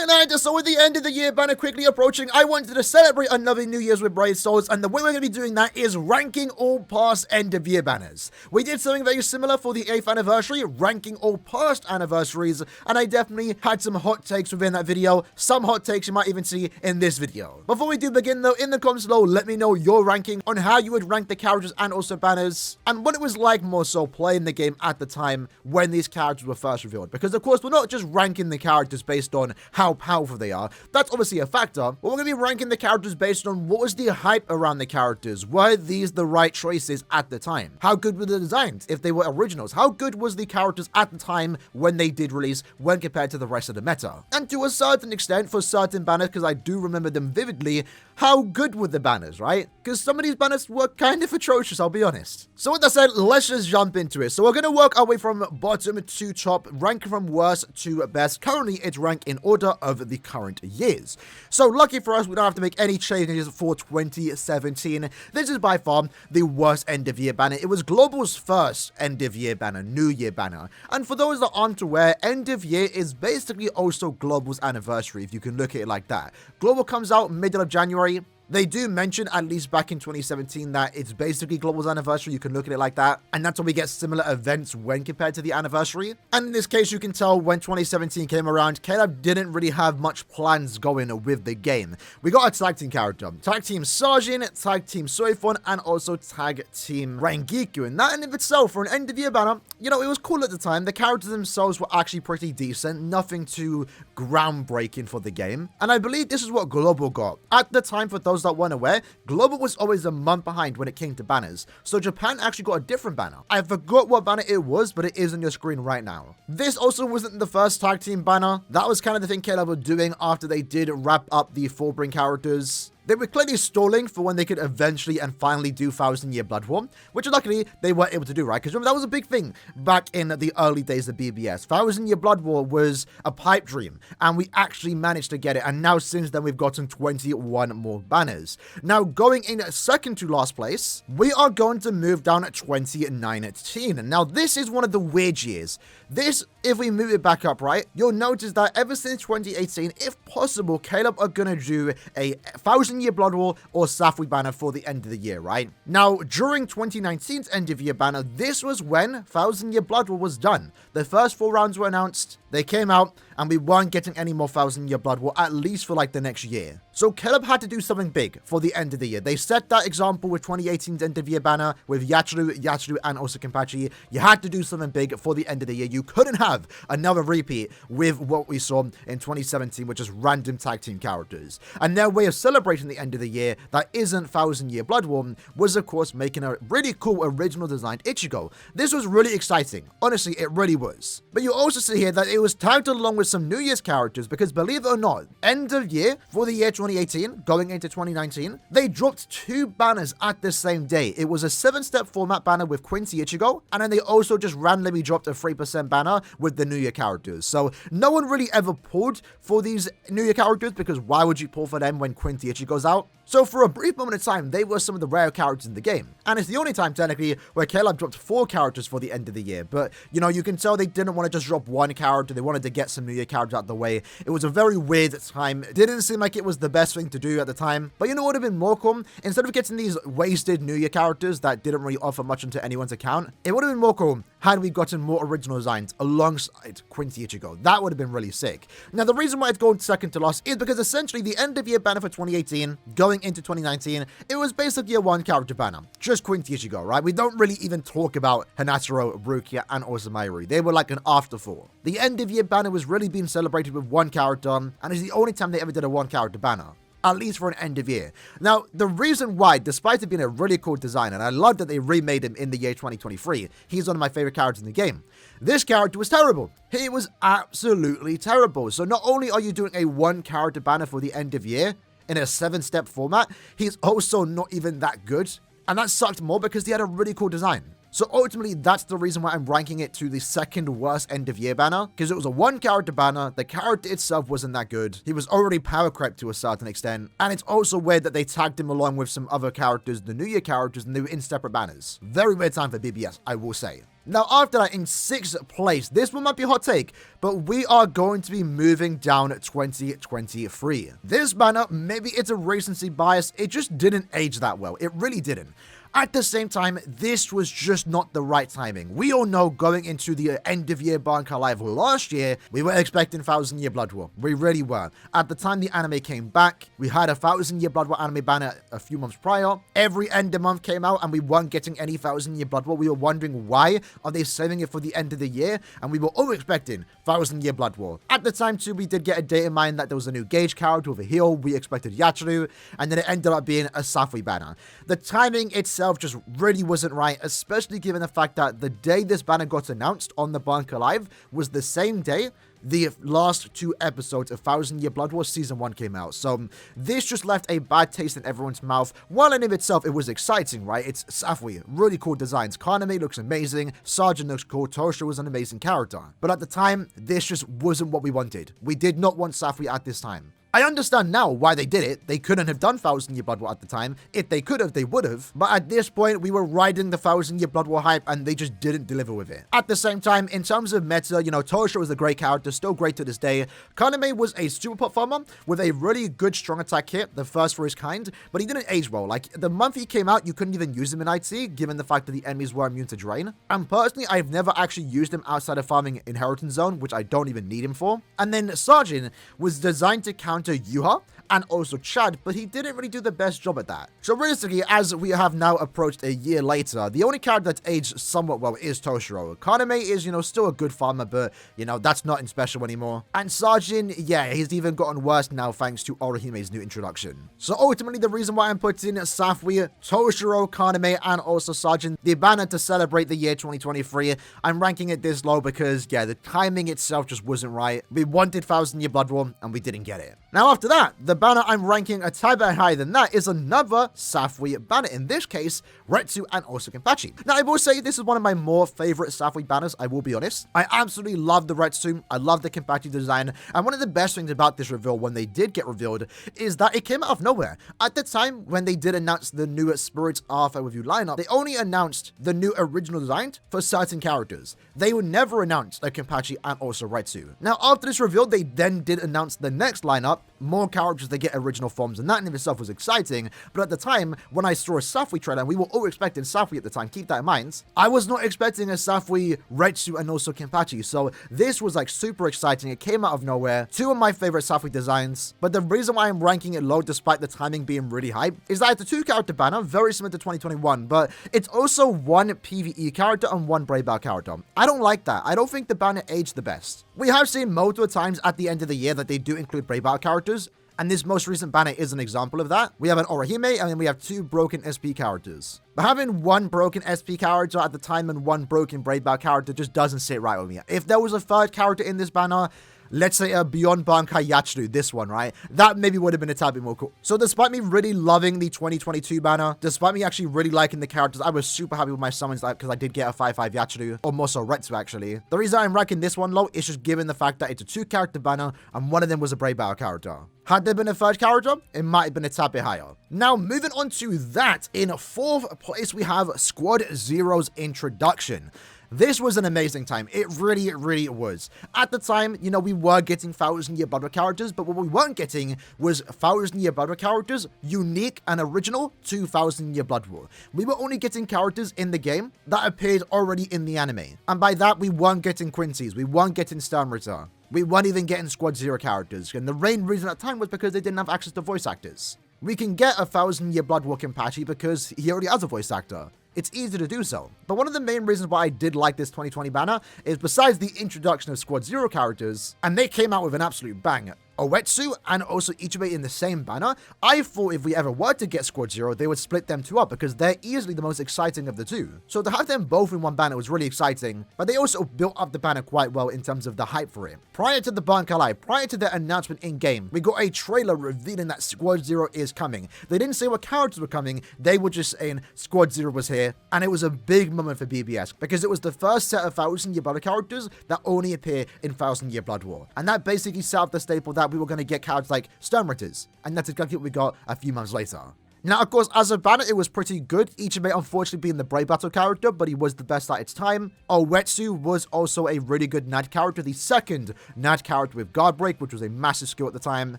Alright, so with the end of the year banner quickly approaching, I wanted to celebrate another New Year's with Brave Souls, and the way we're going to be doing that is ranking all past end of year banners. We did something very similar for the 8th anniversary, ranking all past anniversaries, and I definitely had some hot takes within that video, some hot takes you might even see in this video. Before we do begin though, in the comments below, let me know your ranking on how you would rank the characters and also banners, and what it was like more so playing the game at the time when these characters were first revealed. Because of course, we're not just ranking the characters based on how powerful they are. That's obviously a factor, but we're going to be ranking the characters based on what was the hype around the characters. Were these the right choices at the time? How good were the designs if they were originals? How good was the characters at the time when they did release when compared to the rest of the meta? And to a certain extent, for certain banners, because I do remember them vividly, how good were the banners, right? Because some of these banners were kind of atrocious, I'll be honest. So with that said, let's just jump into it. So we're going to work our way from bottom to top, ranking from worst to best. Currently, it's ranked in order of the current years. So lucky for us, we don't have to make any changes for 2017. This is by far the worst end of year banner. It was Global's first end of year banner, New Year banner. And for those that aren't aware, end of year is basically also Global's anniversary, if you can look at it like that. Global comes out middle of January. They do mention, at least back in 2017, that it's basically Global's anniversary. You can look at it like that. And that's when we get similar events when compared to the anniversary. And in this case, you can tell when 2017 came around, Caleb didn't really have much plans going with the game. We got a tag team character. Tag team Sajin, tag team Soifon, and also tag team Rangiku. And that in of itself, for an end of year banner, you know, it was cool at the time. The characters themselves were actually pretty decent. Nothing too groundbreaking for the game. And I believe this is what Global got. At the time, for those that weren't aware, Global was always a month behind when it came to banners. So Japan actually got a different banner. I forgot what banner it was, but it is on your screen right now. This also wasn't the first tag team banner. That was kind of the thing Caleb were doing after they did wrap up the Fullbring characters. They were clearly stalling for when they could eventually and finally do 1000 Year Blood War, which luckily they were able to do, right? Because remember, that was a big thing back in the early days of BBS. 1000 Year Blood War was a pipe dream, and we actually managed to get it. And now since then, we've gotten 21 more banners. Now, going in second to last place, we are going to move down at 2019. Now, this is one of the weird years. This, if we move it back up, right, you'll notice that ever since 2018, if possible, Caleb are going to do a 1000 Year Blood War or Safwi banner for the end of the year, right? Now, during 2019's end of year banner, this was when 1000 Year Blood War was done. The first 4 rounds were announced, they came out, and we weren't getting any more 1000 Year Blood War, at least for like the next year. So Caleb had to do something big for the end of the year. They set that example with 2018's end of year banner with Yachiru, and also Kenpachi. You had to do something big for the end of the year. You couldn't have another repeat with what we saw in 2017, which is random tag team characters. And their way of celebrating the end of the year that isn't 1000 Year Blood War was, of course, making a really cool original designed Ichigo. This was really exciting. Honestly, it really was. But you also see here that it was tagged along with some New Year's characters because, believe it or not, end of year for the year 2018 going into 2019, they dropped 2 banners at the same day. It was a 7-step format banner with Quincy Ichigo, and then they also just randomly dropped a 3% banner with the New Year characters. So no one really ever pulled for these New Year characters, because why would you pull for them when Quincy Ichigo's out? So for a brief moment of time, they were some of the rare characters in the game. And it's the only time, technically, where Caleb dropped 4 characters for the end of the year. But, you know, you can tell they didn't want to just drop 1 character. They wanted to get some New Year characters out of the way. It was a very weird time. It didn't seem like it was the best thing to do at the time. But you know what would have been more cool? Instead of getting these wasted New Year characters that didn't really offer much into anyone's account, it would have been more cool had we gotten more original designs alongside Quincy Ichigo. That would have been really sick. Now, the reason why it's going second to last is because essentially the end of year banner for 2018 going into 2019, it was basically a 1 character banner. Just Quincy Ichigo, right? We don't really even talk about Hinataro, Rukia, and also Mayuri. They were like an afterthought. The end of year banner was really being celebrated with 1 character, and it's the only time they ever did a 1 character banner, at least for an end of year. Now, the reason why, despite it being a really cool design, and I love that they remade him in the year 2023, he's one of my favorite characters in the game. This character was terrible. He was absolutely terrible. So not only are you doing a 1 character banner for the end of year in a 7-step format, he's also not even that good. And that sucked more because he had a really cool design. So ultimately, that's the reason why I'm ranking it to the second worst end of year banner, because it was a 1 character banner. The character itself wasn't that good. He was already power crept to a certain extent. And it's also weird that they tagged him along with some other characters, the New Year characters, and they were in separate banners. Very weird time for BBS, I will say. Now, after that, in 6th place, this one might be a hot take, but we are going to be moving down 2023. This banner, maybe it's a recency bias, it just didn't age that well. It really didn't. At the same time, this was just not the right timing. We all know going into the end of year Bankai Live last year, we were expecting 1000 Year Blood War. We really were. At the time the anime came back, we had a 1000 Year Blood War anime banner a few months prior. Every end of month came out and we weren't getting any 1000 Year Blood War. We were wondering why are they saving it for the end of the year? And we were all expecting 1000 Year Blood War. At the time too, we did get a date in mind that there was a new Gauge character with a heal. We expected Yachiru, and then it ended up being a Safui banner. The timing itself just really wasn't right, especially given the fact that the day this banner got announced on the Bankai Live was the same day the last 2 episodes of 1000 Year Blood War Season 1 came out. So this just left a bad taste in everyone's mouth. While in of itself, it was exciting, right? It's Safui, really cool designs. Kaname looks amazing. Sergeant looks cool. Tosha was an amazing character. But at the time, this just wasn't what we wanted. We did not want Safui at this time. I understand now why they did it. They couldn't have done 1000 Year Blood War at the time. If they could have, they would have. But at this point, we were riding the 1000 Year Blood War hype and they just didn't deliver with it. At the same time, in terms of meta, you know, Tosha was a great character, still great to this day. Kaname was a super pop farmer with a really good strong attack hit, the first for his kind, but he didn't age well. Like, the month he came out, you couldn't even use him in IT, given the fact that the enemies were immune to drain. And personally, I've never actually used him outside of farming Inheritance Zone, which I don't even need him for. And then Sergeant was designed to counter Yuha and also Chad, but he didn't really do the best job at that. So realistically, as we have now approached a year later, the only character that's aged somewhat well is Toshiro. Kaname is, you know, still a good farmer, but, you know, that's not in special anymore. And Sergeant, yeah, he's even gotten worse now thanks to Orihime's new introduction. So ultimately, the reason why I'm putting Safui, Toshiro, Kaname, and also Sergeant, the banner to celebrate the year 2023, I'm ranking it this low because, yeah, the timing itself just wasn't right. We wanted 1000 Year Blood War, and we didn't get it. Now after that, the banner I'm ranking a tad bit higher than that is another Safui banner, in this case, Retsu and also Kenpachi. Now I will say this is one of my more favorite Safui banners, I will be honest. I absolutely love the Retsu, I love the Kenpachi design, and one of the best things about this reveal when they did get revealed is that it came out of nowhere. At the time when they did announce the new Spirits Arthur With You lineup, they only announced the new original design for certain characters. They would never announce a Kenpachi and also Retsu. Now after this reveal, they then did announce the next lineup, more characters that get original forms, and that in itself was exciting. But at the time, when I saw a Safui trailer, and we were all expecting Safui at the time, keep that in mind, I was not expecting a Safui, Retsu, and also Kenpachi. So this was like super exciting. It came out of nowhere. 2 of my favorite Safui designs. But the reason why I'm ranking it low, despite the timing being really hype, is that it's a 2-character banner, very similar to 2021, but it's also 1 PvE character and 1 Brave Battle character. I don't like that. I don't think the banner aged the best. We have seen multiple times at the end of the year that they do include Brave Battle characters, and this most recent banner is an example of that. We have an Orihime, and then we have 2 broken SP characters. But having 1 broken SP character at the time and 1 broken Brave Battle character just doesn't sit right with me. If there was a 3rd character in this banner, let's say a Beyond Bankai Yachiru, this one, right? That maybe would have been a tad bit more cool. So despite me really loving the 2022 banner, despite me actually really liking the characters, I was super happy with my summons because I did get a 5/5 Yachiru, or more so Retsu actually. The reason I'm ranking this one low is just given the fact that it's a 2-character banner and one of them was a Brave Battle character. Had there been a 3rd character, it might have been a tad bit higher. Now, moving on to that, in 4th place, we have Squad Zero's introduction. This was an amazing time. It really was. At the time, you know, we were getting 1000 Year Blood War characters, but what we weren't getting was 1000 Year Blood War characters unique and original to 1000 Year Blood War. We were only getting characters in the game that appeared already in the anime. And by that, we weren't getting Quincy's, we weren't getting Sternritter. We weren't even getting Squad Zero characters, and the main reason at the time was because they didn't have access to voice actors. We can get a 1000 Year Blood War Kenpachi because he already has a voice actor. It's easy to do so. But one of the main reasons why I did like this 2020 banner is besides the introduction of Squad Zero characters, and they came out with an absolute bang, Uetsu and also Ichibei in the same banner, I thought if we ever were to get Squad Zero, they would split them 2 up because they're easily the most exciting of the 2. So to have them both in one banner was really exciting, but they also built up the banner quite well in terms of the hype for it. Prior to the Bankai Live, prior to their announcement in-game, we got a trailer revealing that Squad Zero is coming. They didn't say what characters were coming, they were just saying Squad Zero was here, and it was a big moment for BBS because it was the first set of 1000 Year Blood War characters that only appear in 1000 Year Blood War. And that basically set up the staple that we were going to get characters like Sternritters, and that's exactly what we got a few months later. Now, of course, as a banner, it was pretty good. Ichibei unfortunately being the Brave Battle character, but he was the best at its time. Owetsu was also a really good Nad character, the second Nad character with Guard Break, which was a massive skill at the time.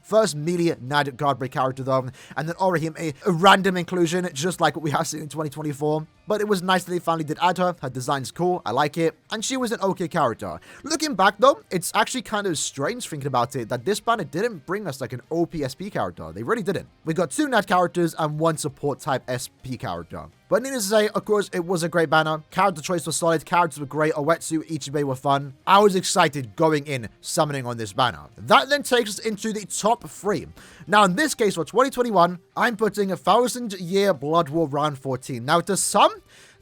First melee Nad Guard Break character though, and then Orihime, a random inclusion, just like what we have seen in 2024. But it was nice that they finally did add her. Her design's cool, I like it, and she was an okay character. Looking back though, it's actually kind of strange thinking about it that this banner didn't bring us like an OP SP character. They really didn't. We got 2 Nad characters and 1 support type SP character. But needless to say, of course, it was a great banner. Character choice was solid. Characters were great. Owetsu, Ichibei were fun. I was excited going in, summoning on this banner. That then takes us into the top 3. Now, in this case, for 2021, I'm putting 1,000 Year Blood War Round 14. Now, to some,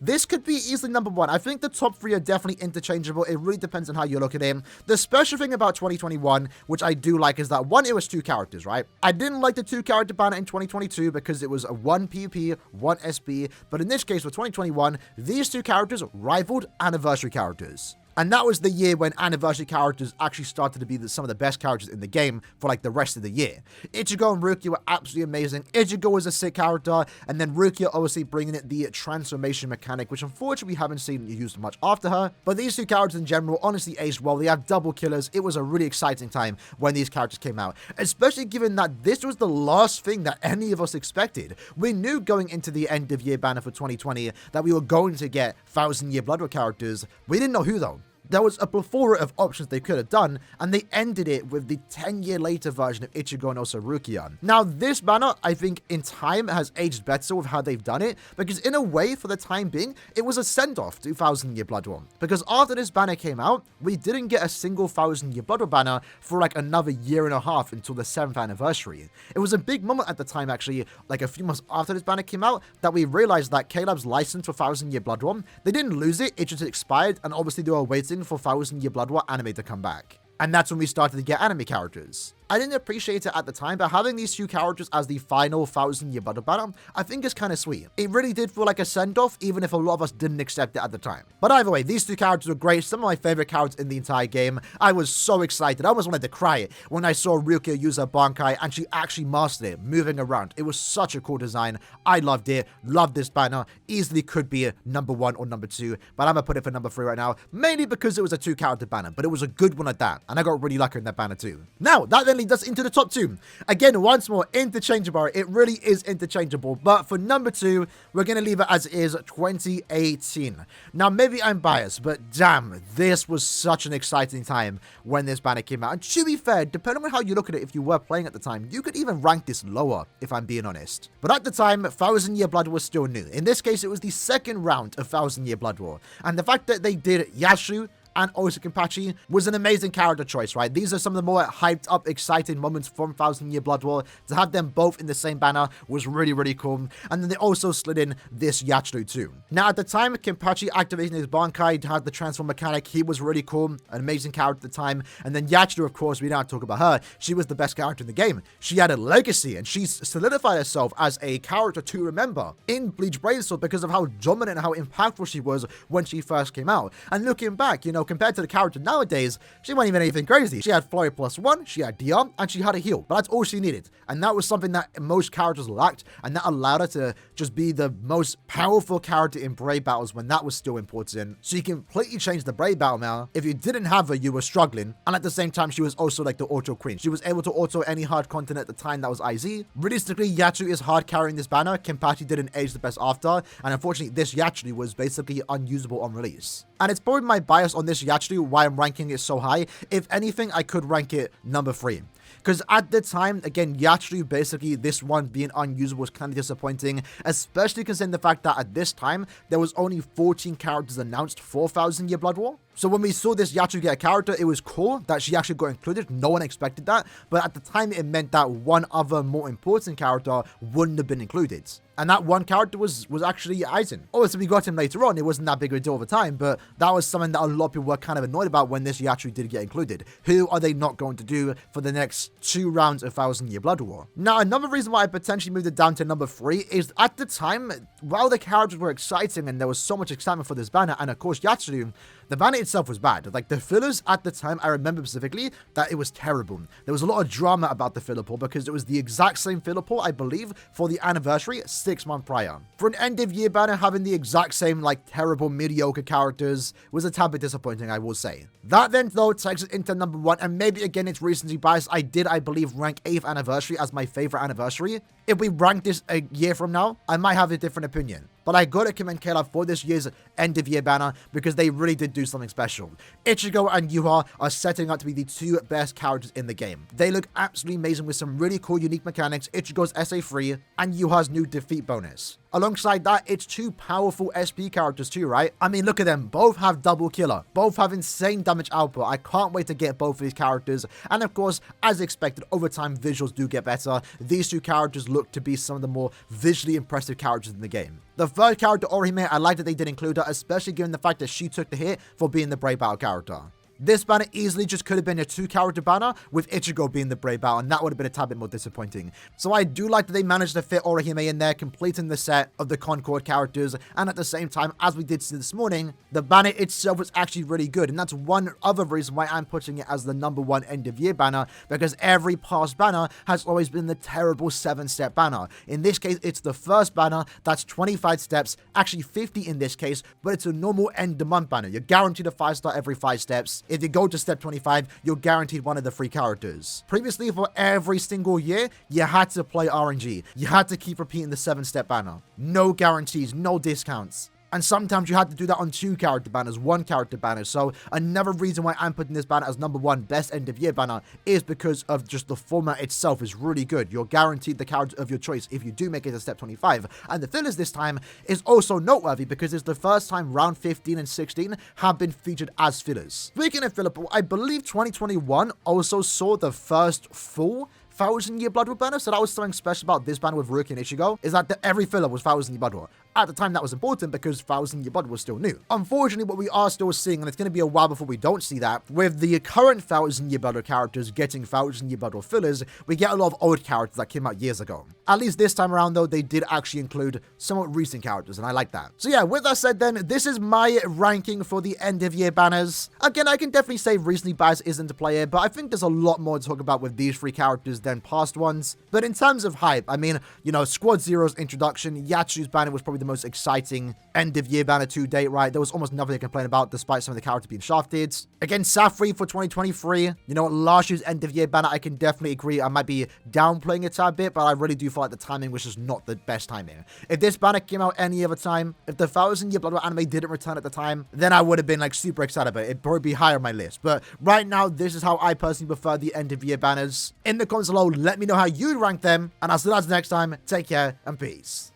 this could be easily number 1. I think the top 3 are definitely interchangeable. It really depends on how you look at him. The special thing about 2021, which I do like, is that 1, it was 2 characters, right? I didn't like the 2 character banner in 2022 because it was a 1 PvP, 1 SP. But in this case, for 2021, these 2 characters rivaled anniversary characters. And that was the year when anniversary characters actually started to be some of the best characters in the game for like the rest of the year. Ichigo and Rukia were absolutely amazing. Ichigo was a sick character, and then Rukia obviously bringing in the transformation mechanic, which unfortunately we haven't seen used much after her. But these 2 characters in general honestly aged well. They have double killers. It was a really exciting time when these characters came out, especially given that this was the last thing that any of us expected. We knew going into the end of year banner for 2020 that we were going to get 1,000 Year Blood War characters. We didn't know who though. There was a plethora of options they could have done, and they ended it with the 10-year later version of Ichigo and also Rukia. Now, this banner, I think, in time has aged better with how they've done it, because in a way, for the time being, it was a send-off to 1,000 Year Blood War. Because after this banner came out, we didn't get a single 1,000 Year Blood War banner for like another year and a half until the 7th anniversary. It was a big moment at the time, actually, like a few months after this banner came out, that we realized that Caleb's license for 1,000 Year Blood War, they didn't lose it, it just expired, and obviously they were waiting for 1,000 Year Blood War anime to come back. And that's when we started to get anime characters. I didn't appreciate it at the time, but having these 2 characters as the final 1,000 Year Blood War banner, I think is kind of sweet. It really did feel like a send-off, even if a lot of us didn't accept it at the time. But either way, these 2 characters were great. Some of my favorite characters in the entire game. I was so excited. I almost wanted to cry when I saw Rukia use her Bankai and she actually mastered it, moving around. It was such a cool design. I loved it. Loved this banner. Easily could be a number 1 or number 2, but I'm gonna put it for number 3 right now, mainly because it was a 2 character banner, but it was a good one at that, and I got really lucky in that banner too. Now, that then leads us into the top 2. Again, once more, interchangeable. It really is interchangeable. But for number 2, we're going to leave it as it is, 2018. Now, maybe I'm biased, but damn, this was such an exciting time when this banner came out. And to be fair, depending on how you look at it, if you were playing at the time, you could even rank this lower, if I'm being honest. But at the time, 1,000 Year Blood War was still new. In this case, it was the 2nd round of 1,000 Year Blood War. And the fact that they did Yachiru and also Kenpachi was an amazing character choice, right? These are some of the more hyped up, exciting moments from 1,000 Year Blood War. To have them both in the same banner was really, really cool. And then they also slid in this Yachiru too. Now, at the time, Kenpachi activating his Bankai had the transform mechanic. He was really cool, an amazing character at the time. And then Yachiru, of course, we don't talk about her. She was the best character in the game. She had a legacy, and she's solidified herself as a character to remember in Bleach Brainsword because of how dominant and how impactful she was when she first came out. And looking back, you know, compared to the character nowadays, she wasn't even anything crazy. She had Flurry +1, she had DR, and she had a heal. But that's all she needed. And that was something that most characters lacked, and that allowed her to just be the most powerful character in Brave Battles when that was still important. She completely changed the Brave Battle now. If you didn't have her, you were struggling. And at the same time, she was also like the auto queen. She was able to auto any hard content at the time that was IZ. Realistically, Yachiru is hard carrying this banner. Kenpachi didn't age the best after, and unfortunately, this Yachiru was basically unusable on release. And it's probably my bias on this Yachiru why I'm ranking it so high. If anything, I could rank it number 3. Because at the time, again, Yachiru, basically, this one being unusable was kind of disappointing, especially considering the fact that at this time, there was only 14 characters announced for 1,000 Year Blood War. So when we saw this Yachiru get a character, it was cool that she actually got included. No one expected that. But at the time, it meant that one other more important character wouldn't have been included. And that one character was actually Aizen. Obviously, we got him later on. It wasn't that big of a deal at the time, but that was something that a lot of people were kind of annoyed about when this Yachiru did get included. Who are they not going to do for the next 2 rounds of 1,000 Year Blood War? Now, another reason why I potentially moved it down to number 3 is at the time, while the characters were exciting and there was so much excitement for this banner, and of course Yachiru, The banner itself was bad. Like, the fillers at the time, I remember specifically that it was terrible. There was a lot of drama about the filler pool because it was the exact same filler pool, I believe, for the anniversary 6 months prior. For an end of year banner having the exact same, like, terrible, mediocre characters was a tad bit disappointing, I will say. That then, though, takes it into number 1, and maybe again it's recency bias. I believe, rank 8th anniversary as my favorite anniversary. If we rank this a year from now, I might have a different opinion. But I gotta commend K-Lab for this year's end of year banner because they really did do something special. Ichigo and Yuha are setting up to be the 2 best characters in the game. They look absolutely amazing with some really cool unique mechanics, Ichigo's SA3 and Yuha's new defeat bonus. Alongside that, it's 2 powerful SP characters too, right? I mean, look at them. Both have double killer. Both have insane damage output. I can't wait to get both of these characters. And of course, as expected, over time, visuals do get better. These 2 characters look to be some of the more visually impressive characters in the game. The third character, Orihime, I like that they did include her, especially given the fact that she took the hit for being the Brave Battle character. This banner easily just could have been a 2-character banner with Ichigo being the Brave Battle, and that would have been a tad bit more disappointing. So I do like that they managed to fit Orihime in there, completing the set of the Concord characters, and at the same time, as we did see this morning, the banner itself was actually really good, and that's one other reason why I'm putting it as the number 1 end-of-year banner, because every past banner has always been the terrible 7-step banner. In this case, it's the first banner that's 25 steps, actually 50 in this case, but it's a normal end-of-month banner. You're guaranteed a 5-star every 5 steps. If you go to step 25, you're guaranteed one of the 3 characters. Previously, for every single year, you had to play RNG. You had to keep repeating the 7-step banner. No guarantees, no discounts. And sometimes you had to do that on 2-character banners, 1-character banners. So another reason why I'm putting this banner as number 1 best end of year banner is because of just the format itself is really good. You're guaranteed the character of your choice if you do make it to step 25. And the fillers this time is also noteworthy because it's the first time round 15 and 16 have been featured as fillers. Speaking of filler pool, I believe 2021 also saw the first full 1,000-year Blood War banner, so that was something special about this banner with Ruki and Ichigo, is that every filler was 1,000-year Blood War. At the time, that was important because 1,000-year Blood was still new. Unfortunately, what we are still seeing, and it's going to be a while before we don't see that, with the current 1,000-year Blood War characters getting 1,000-year Blood War fillers, we get a lot of old characters that came out years ago. At least this time around, though, they did actually include somewhat recent characters, and I like that. So yeah, with that said then, this is my ranking for the end-of-year banners. Again, I can definitely say recently bias isn't a player, but I think there's a lot more to talk about with these 3 characters than past ones. But in terms of hype, I mean, you know, Squad Zero's introduction, Yachiru's banner was probably the most exciting end-of-year banner to date, right? There was almost nothing to complain about despite some of the characters being shafted. Again, Safri for 2023, you know, last year's end-of-year banner, I can definitely agree. I might be downplaying it a bit, but I really do feel like the timing was just not the best timing. If this banner came out any other time, if the 1,000-year Blood War anime didn't return at the time, then I would have been like super excited about it. It'd probably be higher on my list. But right now, this is how I personally prefer the end-of-year banners. In the comments below, let me know how you'd rank them. And I'll see you guys next time. Take care and peace.